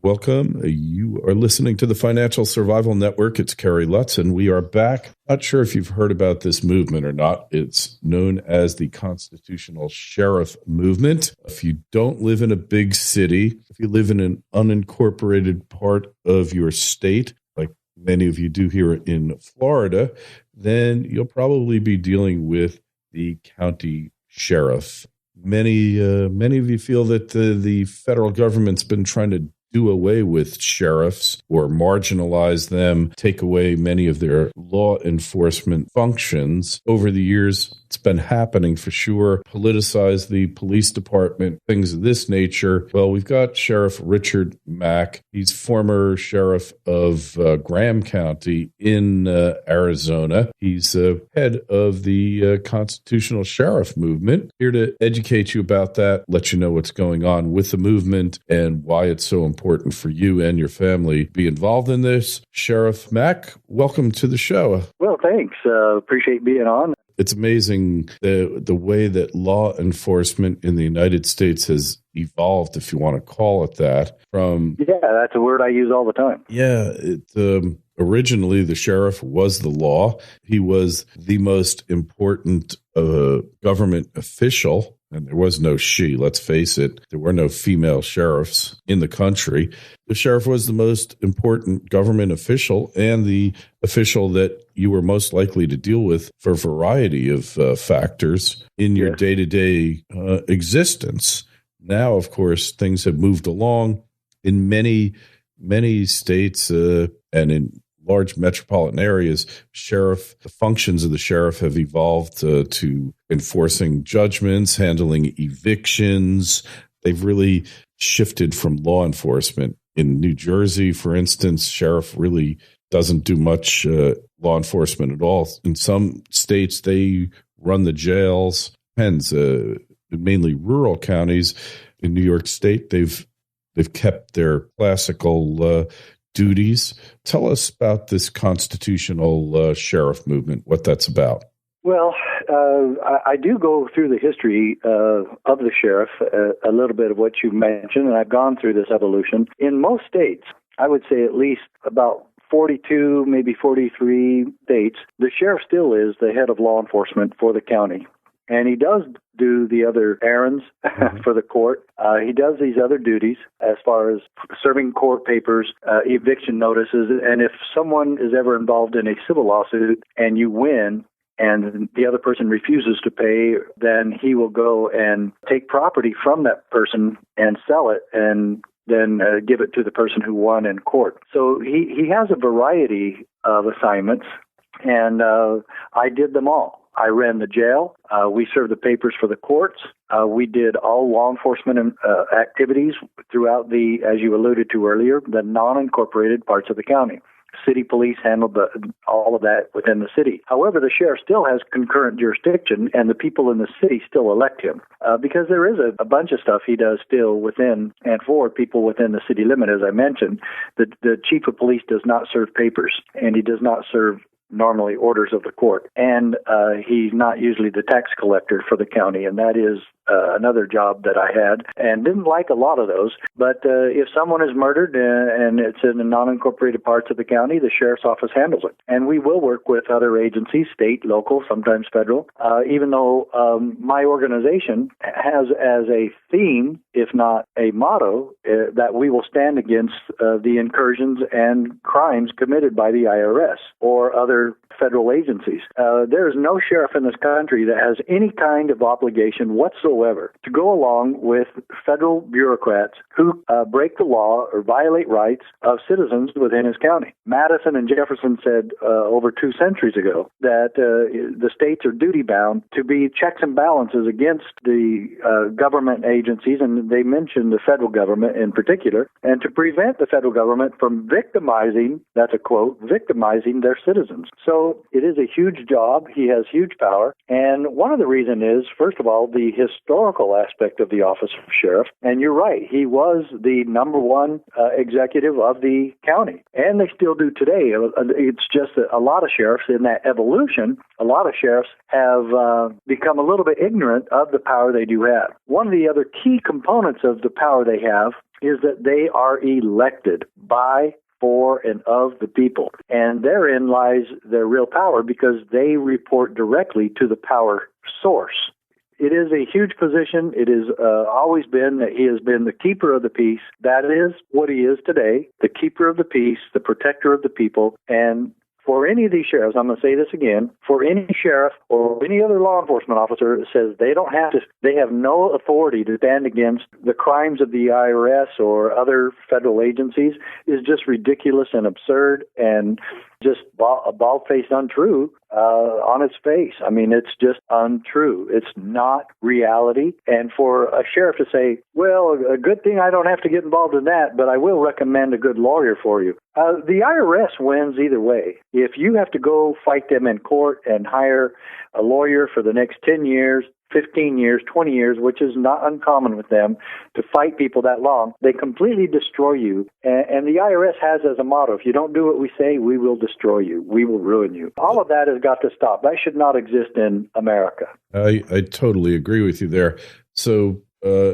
Welcome. You are listening to the Financial Survival Network. It's Kerry Lutz, and we are back. Not sure if you've heard about this movement or not. It's known as the Constitutional Sheriff Movement. If you don't live in a big city, if you live in an unincorporated part of your state, like many of you do here in Florida, then you'll probably be dealing with the county sheriff. Many of you feel that the federal government's been trying to do away with sheriffs or marginalize them, take away many of their law enforcement functions. Over the years, it's been happening for sure. Politicize the police department, things of this nature. Well, we've got Sheriff Richard Mack. He's former sheriff of Graham County in Arizona. He's head of the Constitutional Sheriff Movement. Here to educate you about that, let you know what's going on with the movement and why it's so important for you and your family to be involved in this. Sheriff Mack, welcome to the show. Well, thanks. Appreciate being on. It's amazing the way that law enforcement in the United States has evolved, if you want to call it that. Yeah, that's a word I use all the time. Yeah, originally the sheriff was the law. He was the most important government official. And there was no she, let's face it. There were no female sheriffs in the country. The sheriff was the most important government official and the official that you were most likely to deal with for a variety of factors in your day-to-day existence. Now, of course, things have moved along in many states and in large metropolitan areas. The functions of the sheriff have evolved to enforcing judgments, handling evictions. They've really shifted from law enforcement. In New Jersey, for instance, sheriff really doesn't do much law enforcement at all. In some states, they run the jails. Depends. Mainly rural counties. In New York State, they've kept their classical duties. Tell us about this constitutional sheriff movement, what that's about. Well, I do go through the history of the sheriff, a little bit of what you mentioned, and I've gone through this evolution. In most states, I would say at least about 42, maybe 43 states, the sheriff still is the head of law enforcement for the county. And he does do the other errands for the court. He does these other duties as far as serving court papers, eviction notices. And if someone is ever involved in a civil lawsuit and you win and the other person refuses to pay, then he will go and take property from that person and sell it and then give it to the person who won in court. So he has a variety of assignments, and I did them all. I ran the jail. We served the papers for the courts. We did all law enforcement activities throughout as you alluded to earlier, the non-incorporated parts of the county. City police handled all of that within the city. However, the sheriff still has concurrent jurisdiction, and the people in the city still elect him because there is a bunch of stuff he does still within and for people within the city limit, as I mentioned. The chief of police does not serve papers, and he does not serve normally orders of the court. And he's not usually the tax collector for the county, and that is another job that I had and didn't like a lot of those. But if someone is murdered and it's in the non-incorporated parts of the county, the sheriff's office handles it. And we will work with other agencies, state, local, sometimes federal, even though my organization has as a theme, if not a motto, that we will stand against the incursions and crimes committed by the IRS or other federal agencies. There is no sheriff in this country that has any kind of obligation whatsoever to go along with federal bureaucrats who break the law or violate rights of citizens within his county. Madison and Jefferson said over 2 centuries ago that the states are duty-bound to be checks and balances against the government agencies, and they mentioned the federal government in particular, and to prevent the federal government from victimizing, that's a quote, victimizing their citizens. So it is a huge job. He has huge power. And one of the reasons is, first of all, the historical aspect of the office of sheriff. And you're right, he was the number one executive of the county. And they still do today. It's just that a lot of sheriffs in that evolution, a lot of sheriffs have become a little bit ignorant of the power they do have. One of the other key components of the power they have is that they are elected by, for, and of the people. And therein lies their real power because they report directly to the power source. It is a huge position. It has always been that he has been the keeper of the peace. That is what he is today, the keeper of the peace, the protector of the people. And for any of these sheriffs, I'm going to say this again, for any sheriff or any other law enforcement officer that says they have no authority to stand against the crimes of the IRS or other federal agencies is just ridiculous and absurd and just a bald-faced untrue on its face. I mean, it's just untrue. It's not reality. And for a sheriff to say, well, a good thing I don't have to get involved in that, but I will recommend a good lawyer for you. The IRS wins either way. If you have to go fight them in court and hire a lawyer for the next 10 years, 15 years, 20 years, which is not uncommon with them, to fight people that long, they completely destroy you. And the IRS has as a motto, if you don't do what we say, we will destroy you. We will ruin you. All of that has got to stop. That should not exist in America. I totally agree with you there. So,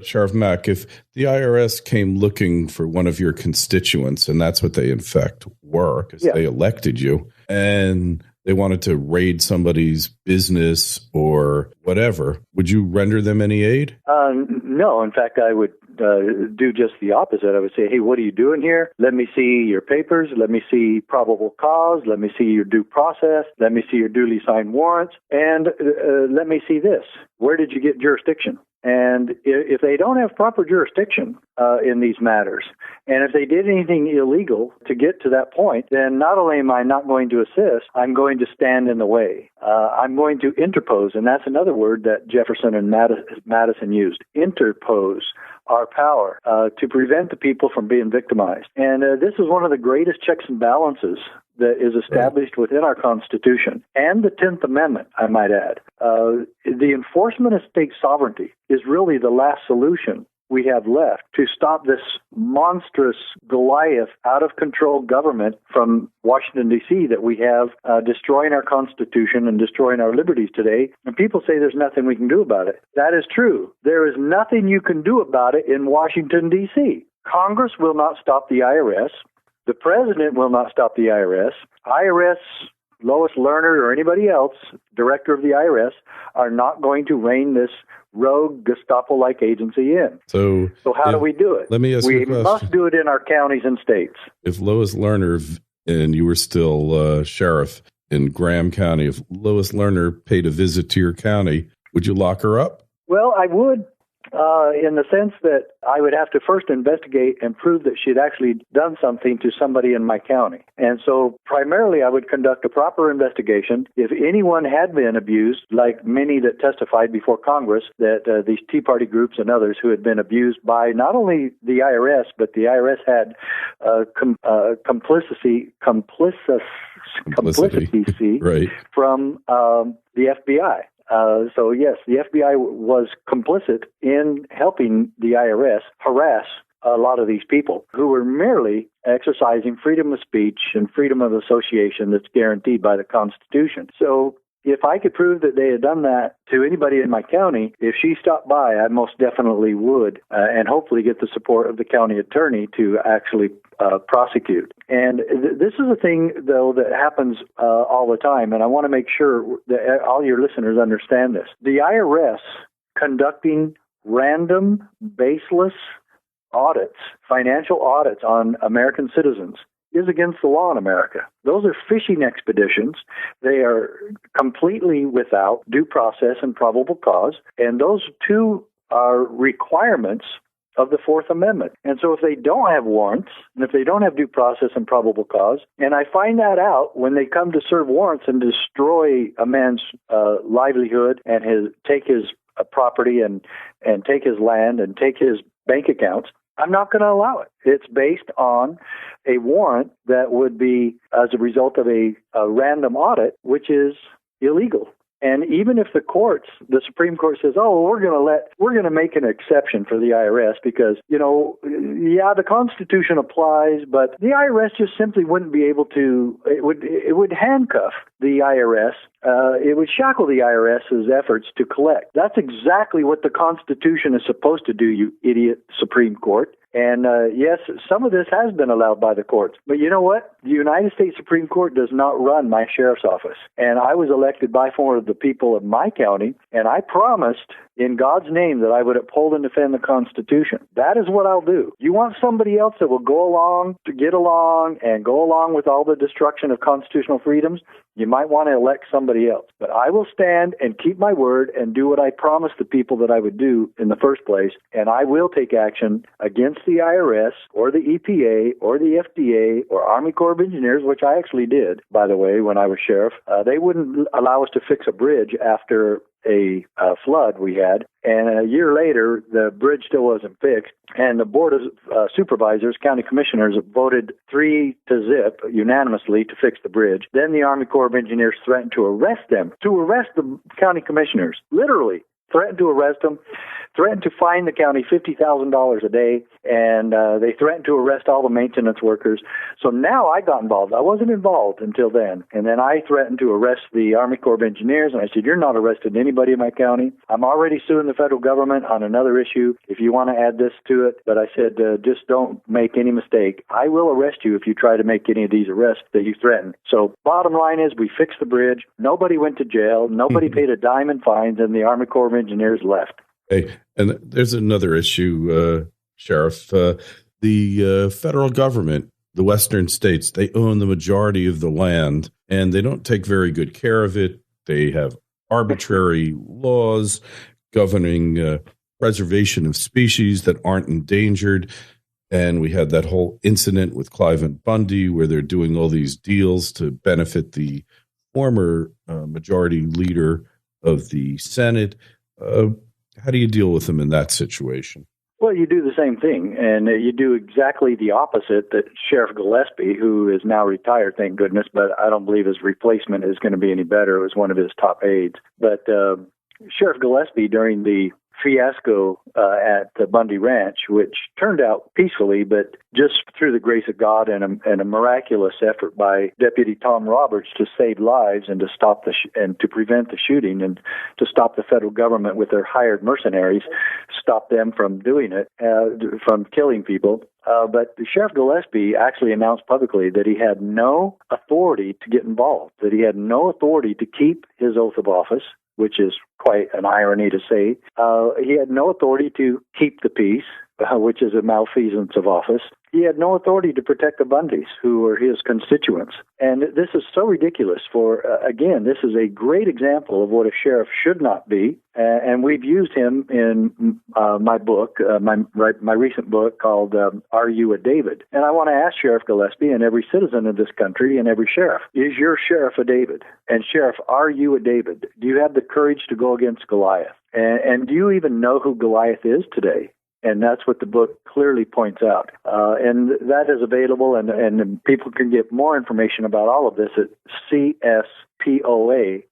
Sheriff Mack, if the IRS came looking for one of your constituents, and that's what they in fact were, because they elected you, and they wanted to raid somebody's business or whatever, would you render them any aid? No. In fact, I would do just the opposite. I would say, hey, what are you doing here? Let me see your papers. Let me see probable cause. Let me see your due process. Let me see your duly signed warrants. And let me see this. Where did you get jurisdiction? And if they don't have proper jurisdiction in these matters, and if they did anything illegal to get to that point, then not only am I not going to assist, I'm going to stand in the way. I'm going to interpose, and that's another word that Jefferson and Madison used, interpose our power to prevent the people from being victimized. And this is one of the greatest checks and balances that is established within our Constitution and the 10th Amendment, I might add. The enforcement of state sovereignty is really the last solution we have left to stop this monstrous Goliath out-of-control government from Washington, D.C. that we have destroying our Constitution and destroying our liberties today. And people say there's nothing we can do about it. That is true. There is nothing you can do about it in Washington, D.C. Congress will not stop the IRS. The president will not stop the IRS. Lois Lerner or anybody else, director of the IRS, are not going to rein this rogue Gestapo-like agency in. So how do we do it? Let me ask you a question. We must do it in our counties and states. If Lois Lerner, and you were still sheriff in Graham County, if Lois Lerner paid a visit to your county, would you lock her up? Well, I would. In the sense that I would have to first investigate and prove that she'd actually done something to somebody in my county. And so primarily I would conduct a proper investigation. If anyone had been abused, like many that testified before Congress, that these Tea Party groups and others who had been abused by not only the IRS, but the IRS had complicity right, from the FBI. So yes, the FBI was complicit in helping the IRS harass a lot of these people who were merely exercising freedom of speech and freedom of association that's guaranteed by the Constitution. So if I could prove that they had done that to anybody in my county, if she stopped by, I most definitely would, and hopefully get the support of the county attorney to actually prosecute. And this is a thing, though, that happens all the time, and I want to make sure that all your listeners understand this. The IRS conducting random, baseless audits, financial audits on American citizens, is against the law in America. Those are fishing expeditions. They are completely without due process and probable cause, and those two are requirements of the Fourth Amendment. And so if they don't have warrants, and if they don't have due process and probable cause, and I find that out when they come to serve warrants and destroy a man's livelihood and take his property and take his land and take his bank accounts, I'm not going to allow it. It's based on a warrant that would be as a result of a random audit, which is illegal. And even if the Supreme Court says, "Oh, we're going to make an exception for the IRS because, the Constitution applies, but the IRS just simply wouldn't be able to. It would handcuff the IRS. It would shackle the IRS's efforts to collect. That's exactly what the Constitution is supposed to do, you idiot Supreme Court. And yes, some of this has been allowed by the courts. But you know what? The United States Supreme Court does not run my sheriff's office. And I was elected by one of the people of my county, and I promised in God's name that I would uphold and defend the Constitution. That is what I'll do. You want somebody else that will go along to get along and go along with all the destruction of constitutional freedoms? You might want to elect somebody else. But I will stand and keep my word and do what I promised the people that I would do in the first place, and I will take action against the IRS or the EPA or the FDA or Army Corps of Engineers, which I actually did, by the way, when I was sheriff. They wouldn't allow us to fix a bridge after a flood we had, and a year later, the bridge still wasn't fixed, and the Board of Supervisors, county commissioners, voted 3-0 unanimously to fix the bridge. Then the Army Corps of Engineers threatened to arrest them, to arrest the county commissioners, literally threatened to arrest them, threatened to fine the county $50,000 a day, and they threatened to arrest all the maintenance workers. So now I got involved. I wasn't involved until then. And then I threatened to arrest the Army Corps of Engineers, and I said, you're not arresting anybody in my county. I'm already suing the federal government on another issue if you want to add this to it. But I said, just don't make any mistake. I will arrest you if you try to make any of these arrests that you threaten. So bottom line is we fixed the bridge. Nobody went to jail. Nobody paid a dime in fines, and the Army Corps of Engineers left. Hey, and there's another issue, Sheriff. The federal government, the western states, they own the majority of the land, and they don't take very good care of it. They have arbitrary laws governing preservation of species that aren't endangered. And we had that whole incident with Clive Bundy where they're doing all these deals to benefit the former majority leader of the Senate. How do you deal with them in that situation? Well, you do the same thing, and you do exactly the opposite that Sheriff Gillespie, who is now retired, thank goodness, but I don't believe his replacement is going to be any better. It was one of his top aides. But Sheriff Gillespie, during the fiasco at the Bundy Ranch, which turned out peacefully, but just through the grace of God and a miraculous effort by Deputy Tom Roberts to save lives and to stop and to prevent the shooting and to stop the federal government with their hired mercenaries, stop them from doing it, from killing people. But Sheriff Gillespie actually announced publicly that he had no authority to get involved, that he had no authority to keep his oath of office, which is quite an irony to say. He had no authority to keep the peace, which is a malfeasance of office. He had no authority to protect the Bundys, who were his constituents. And this is so ridiculous for, again, this is a great example of what a sheriff should not be. And we've used him in my book, my recent book called Are You a David? And I want to ask Sheriff Gillespie and every citizen of this country and every sheriff, is your sheriff a David? And Sheriff, are you a David? Do you have the courage to go against Goliath? And do you even know who Goliath is today? And that's what the book clearly points out. And that is available, and people can get more information about all of this at CSPOA.org.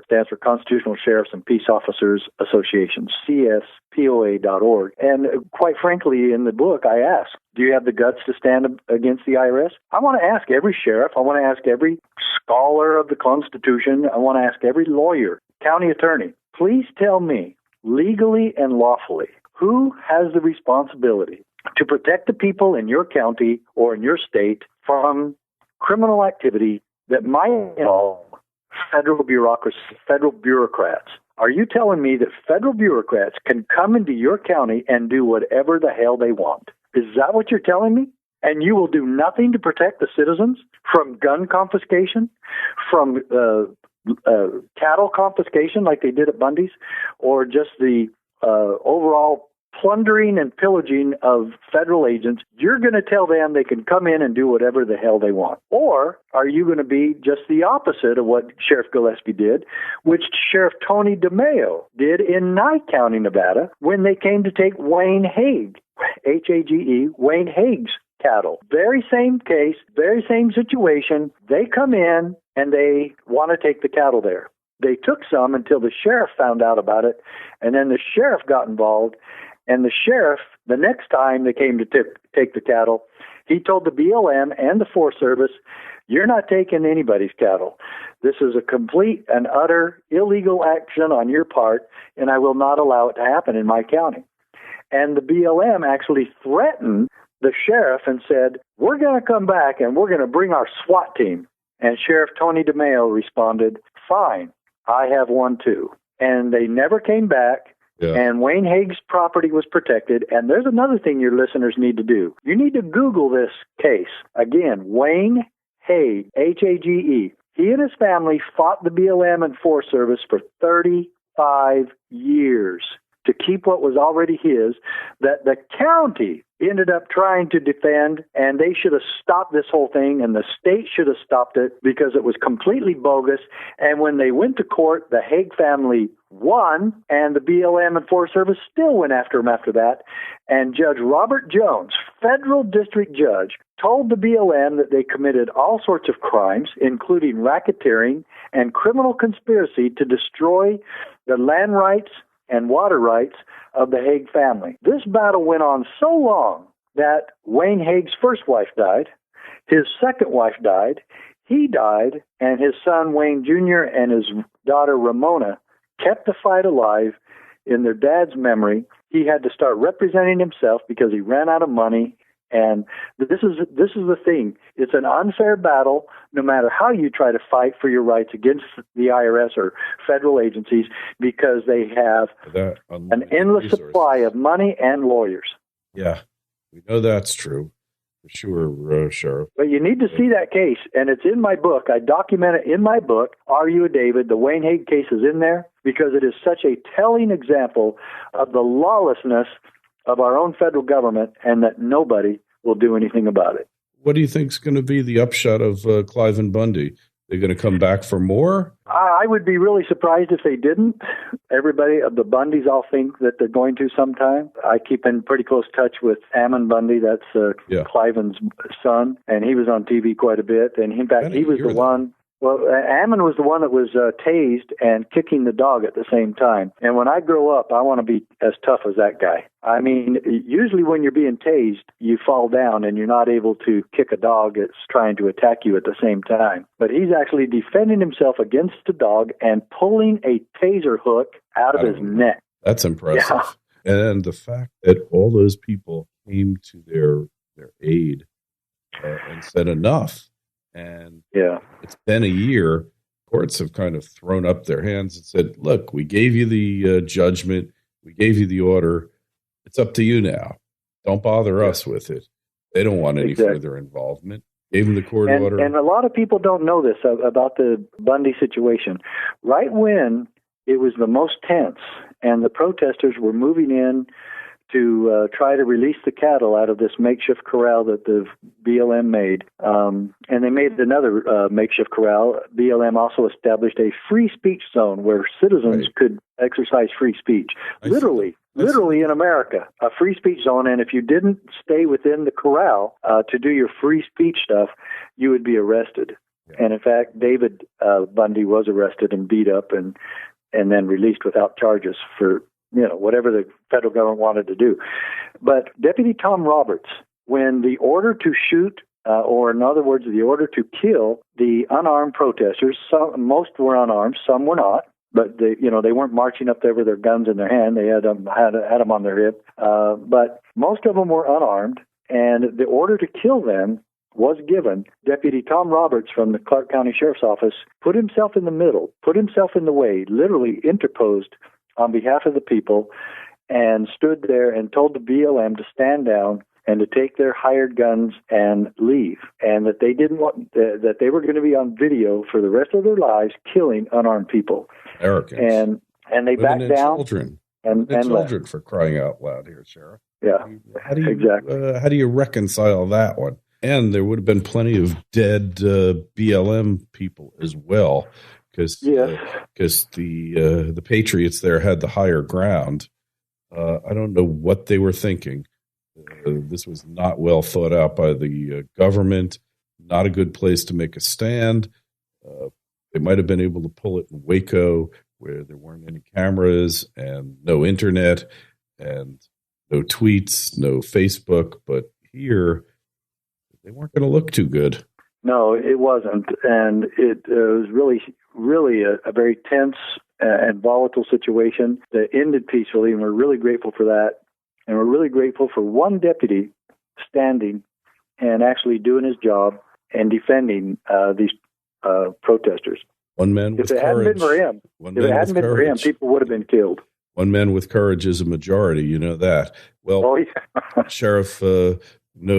Stands for Constitutional Sheriffs and Peace Officers Association, CSPOA.org. And quite frankly, in the book, I ask, do you have the guts to stand against the IRS? I want to ask every sheriff. I want to ask every scholar of the Constitution. I want to ask every lawyer, county attorney, please tell me, legally and lawfully, who has the responsibility to protect the people in your county or in your state from criminal activity that might involve federal bureaucracy, federal bureaucrats? Are you telling me that federal bureaucrats can come into your county and do whatever the hell they want? Is that what you're telling me? And you will do nothing to protect the citizens from gun confiscation, from cattle confiscation like they did at Bundy's, or just the overall plundering and pillaging of federal agents? You're going to tell them they can come in and do whatever the hell they want? Or are you going to be just the opposite of what Sheriff Gillespie did, which Sheriff Tony DeMeo did in Nye County, Nevada, when they came to take Wayne Hague, H-A-G-E, Wayne Hague's cattle? Very same case, very same situation. They come in and they want to take the cattle there. They took some until the sheriff found out about it, and then the sheriff got involved, and the sheriff, the next time they came to take the cattle, he told the BLM and the Forest Service, you're not taking anybody's cattle. This is a complete and utter illegal action on your part, and I will not allow it to happen in my county. And the BLM actually threatened the sheriff and said, we're going to come back and we're going to bring our SWAT team. And Sheriff Tony DeMeo responded, fine, I have one too. And they never came back. Yeah. And Wayne Hague's property was protected. And there's another thing your listeners need to do. You need to Google this case. Again, Wayne Hague, Hage. He and his family fought the BLM and Forest Service for 35 years to keep what was already his, that the county ended up trying to defend, and they should have stopped this whole thing, and the state should have stopped it because it was completely bogus. And when they went to court, the Hague family won, and the BLM and Forest Service still went after him after that. And Judge Robert Jones, federal district judge, told the BLM that they committed all sorts of crimes, including racketeering and criminal conspiracy to destroy the land rights and water rights of the Hague family. This battle went on so long that Wayne Hague's first wife died, his second wife died, he died, and his son Wayne Jr. and his daughter Ramona kept the fight alive in their dad's memory. He had to start representing himself because he ran out of money. And this is the thing. It's an unfair battle, no matter how you try to fight for your rights against the IRS or federal agencies, because they have an endless supply of money and lawyers. Yeah, we know that's true for sure, Sheriff. But you need to see that case, and it's in my book. I document it in my book, Are You a David? The Wayne Hague case is in there because it is such a telling example of the lawlessness of our own federal government, and that nobody will do anything about it. What do you think is going to be the upshot of Clive and Bundy? They're going to come back for more? I would be really surprised if they didn't. Everybody, the Bundys all think that they're going to sometime. I keep in pretty close touch with Ammon Bundy, that's Cliven's son, and he was on TV quite a bit. And in fact, he was the one. Well, Ammon was the one that was tased and kicking the dog at the same time. And when I grow up, I want to be as tough as that guy. I mean, usually when you're being tased, you fall down and you're not able to kick a dog that's trying to attack you at the same time. But he's actually defending himself against a dog and pulling a taser hook out of his neck. That's impressive. Yeah. And the fact that all those people came to their aid and said enough. And it's been a year. Courts have kind of thrown up their hands and said, look, we gave you the judgment. We gave you the order. It's up to you now. Don't bother us with it. They don't want any further involvement. Gave them the court order. And a lot of people don't know this about the Bundy situation. Right when it was the most tense and the protesters were moving in to try to release the cattle out of this makeshift corral that the BLM made. And they made another makeshift corral. BLM also established a free speech zone where citizens could exercise free speech. Literally in America, a free speech zone. And if you didn't stay within the corral to do your free speech stuff, you would be arrested. Yeah. And in fact, David Bundy was arrested and beat up and then released without charges for whatever the federal government wanted to do. But Deputy Tom Roberts, when the order to shoot, or in other words, the order to kill the unarmed protesters, most were unarmed, some were not, but they weren't marching up there with their guns in their hand. They had them on their hip. But most of them were unarmed, and the order to kill them was given. Deputy Tom Roberts from the Clark County Sheriff's Office put himself in the middle, put himself in the way, literally interposed on behalf of the people, and stood there and told the BLM to stand down and to take their hired guns and leave, and that they didn't want that they were going to be on video for the rest of their lives killing unarmed people. Arrogance. And they backed down. Children. And children, for crying out loud here, Sheriff. Yeah, exactly. How do you reconcile that one? And there would have been plenty of dead BLM people as well. Because the Patriots there had the higher ground. I don't know what they were thinking. This was not well thought out by the government. Not a good place to make a stand. They might have been able to pull it in Waco, where there weren't any cameras and no internet and no tweets, no Facebook. But here, they weren't going to look too good. No, it wasn't. And it was really a very tense and volatile situation that ended peacefully, and we're really grateful for that. And we're really grateful for one deputy standing and actually doing his job and defending these protesters. One man with courage. If it hadn't been for him, people would have been killed. One man with courage is a majority. You know that. Well, Sheriff, know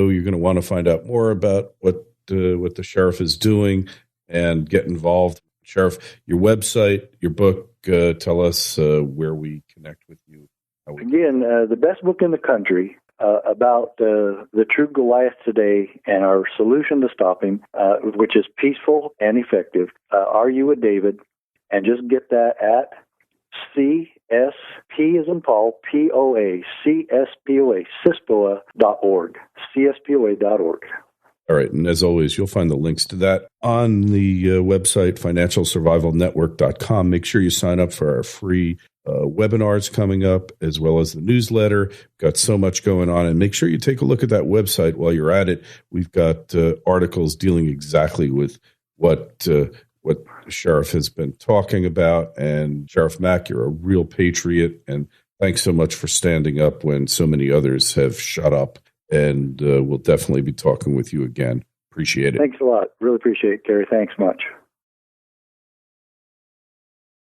you're going to want to find out more about what the sheriff is doing and get involved. Sheriff, your website, your book, tell us where we connect with you. Again, the best book in the country about the true Goliath today and our solution to stop him, which is peaceful and effective. Are You a David? And just get that at CSP as in Paul, POA, CSPOA, CSPOA.org, CSPOA.org. All right. And as always, you'll find the links to that on the website, financialsurvivalnetwork.com. Make sure you sign up for our free webinars coming up, as well as the newsletter. Got so much going on. And make sure you take a look at that website while you're at it. We've got articles dealing exactly with what the sheriff has been talking about. And Sheriff Mack, you're a real patriot. And thanks so much for standing up when so many others have shut up. And we'll definitely be talking with you again. Appreciate it. Thanks a lot. Really appreciate it, Gary. Thanks much.